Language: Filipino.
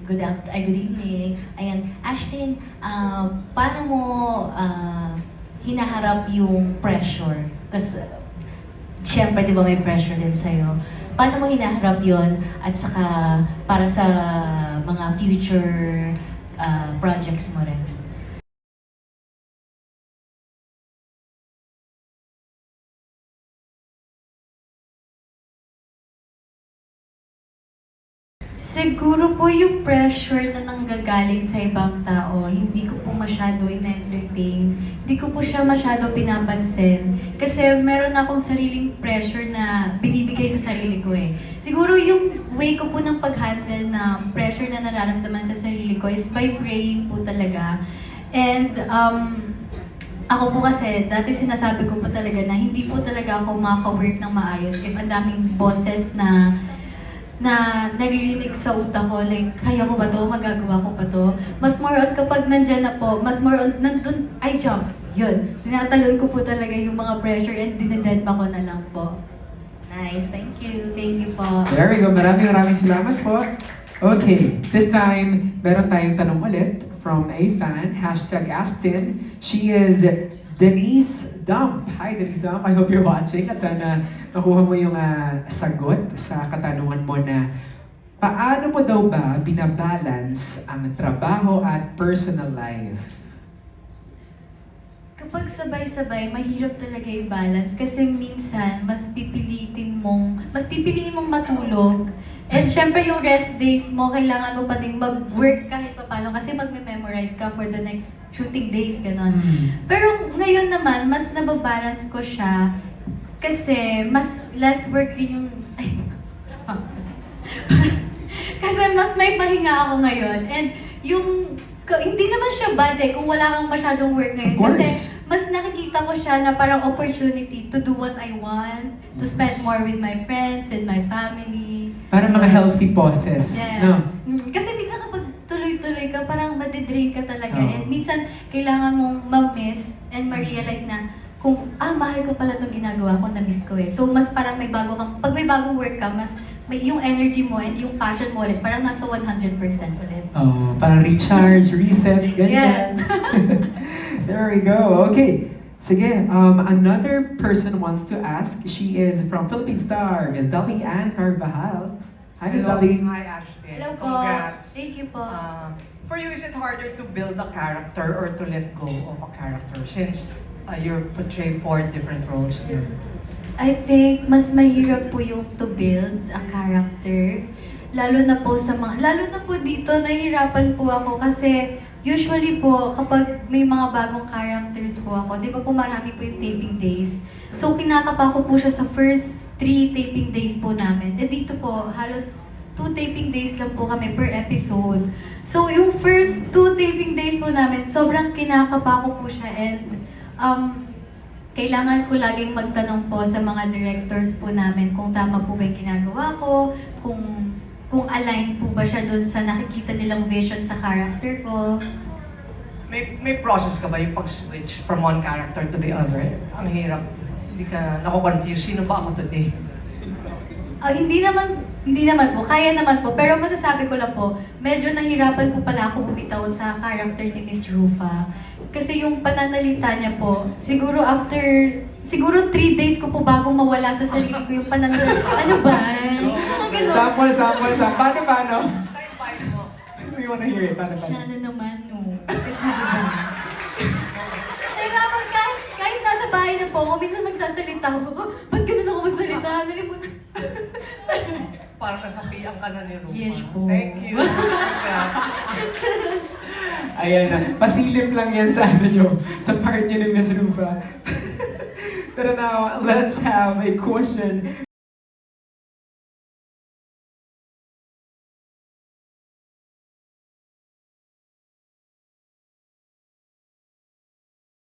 good evening. Ayan, Ashton, paano mo hinaharap yung pressure? Kasi, syempre, di ba may pressure din sa'yo. Paano mo hinaharap yon at saka para sa mga future projects mo rin? Siguro po yung pressure na nanggagaling sa ibang tao, hindi ko po masyado in-entertain. Hindi ko po siya masyado pinapansin. Kasi meron akong sariling pressure na binibigay sa sarili ko eh. Siguro yung way ko po ng pag-handle na pressure na nararamdaman sa sarili ko is by praying po talaga. And ako po kasi, dati sinasabi ko po talaga na hindi po talaga ako maka-work ng maayos if ang daming boses na naririnig sa utak ko, like, kaya ko ba to? Magagawa ko ba to? Mas more on kapag nandyan na po, mas more on, nandun, I jump. Yun. Tinatalon ko po talaga yung mga pressure and dinededma ko na lang po. Nice, thank you. Thank you po. There we go. Maraming salamat po. Okay, this time, meron tayong tanong ulit from a fan, #Astin. She is Denise Dump. Hi, Denise Dump. I hope you're watching at sana makuha mo yung sagot sa katanungan mo na paano mo daw ba binabalance ang trabaho at personal life? Kapag sabay-sabay, mahirap talaga i-balance kasi minsan mas pipiliin mong matulog. And syempre yung rest days mo, kailangan mo pa din mag-work kahit paano kasi magme-memorize ka for the next shooting days, gano'n. Pero ngayon naman, mas nababalance ko siya kasi mas less work din yung... kasi mas may pahinga ako ngayon. And yung... Hindi naman siya bad eh kung wala kang masyadong work ngayon. Of course. Kasi mas nakikita ko siya na parang opportunity to do what I want, to spend more with my friends, with my family. Parang mga healthy poses, Yes. no? Kasi minsan kapag tuloy-tuloy ka, parang madidrain ka talaga. Oo. And minsan, kailangan mong ma-miss and ma-realize na kung, mahal ko pala itong ginagawa ko, na-miss ko eh. So, mas parang may bago kang, pag may bagong work ka, mas yung energy mo and yung passion mo ulit, parang nasa 100% ulit. Oh, parang recharge, reset, ganyan. Yes. There we go. Okay. Sige, another person wants to ask. She is from Philippine Star, Ms. Dolly Ann Carvajal. Hi, Ms. Hello. Dolly. Hi, Ashton. Hello po. Congrats. Thank you po. For you, is it harder to build a character or to let go of a character since you portray 4 different roles here? I think mas mahirap po yung to build a character. Lalo na po dito, nahihirapan po ako kasi usually po kapag may mga bagong characters po ako, di ba po marami po yung taping days. So kinakapa ko po siya sa first 3 taping days po namin. Eh dito po, halos 2 taping days lang po kami per episode. So yung first 2 taping days po namin, sobrang kinakapa ko po siya and kailangan ko laging magtanong po sa mga directors po namin kung tama po ba yung ginagawa ko, kung align po ba siya dun sa nakikita nilang vision sa character ko. May process ka ba yung pag-switch from one character to the other? Ang hirap. Hindi ka nako-confuse. Sino ba ako today? Hindi naman po. Kaya naman po. Pero masasabi ko lang po, medyo nahirapan po pala ako bumitaw sa character ni Miss Rufa. Kasi yung pananalita niya po, siguro 3 days ko po bago mawala sa sarili ko yung pananalita. Ano ba? Mga ganun. Sample. Paano? Type 5 mo. We wanna hear it. Paano? Siya na naman, no. Siya na naman. Nahirapan kahit nasa bahay na po ako, minsan magsasalita ako, ba't ganun ako magsalita? Nalimutan. Parang nasapian ka na ni Rupa. Yes po. Thank you. Congrats. Ayan na. Pasilip lang yan sa sa part niya ni Ms. Rufa. Pero now, let's have a question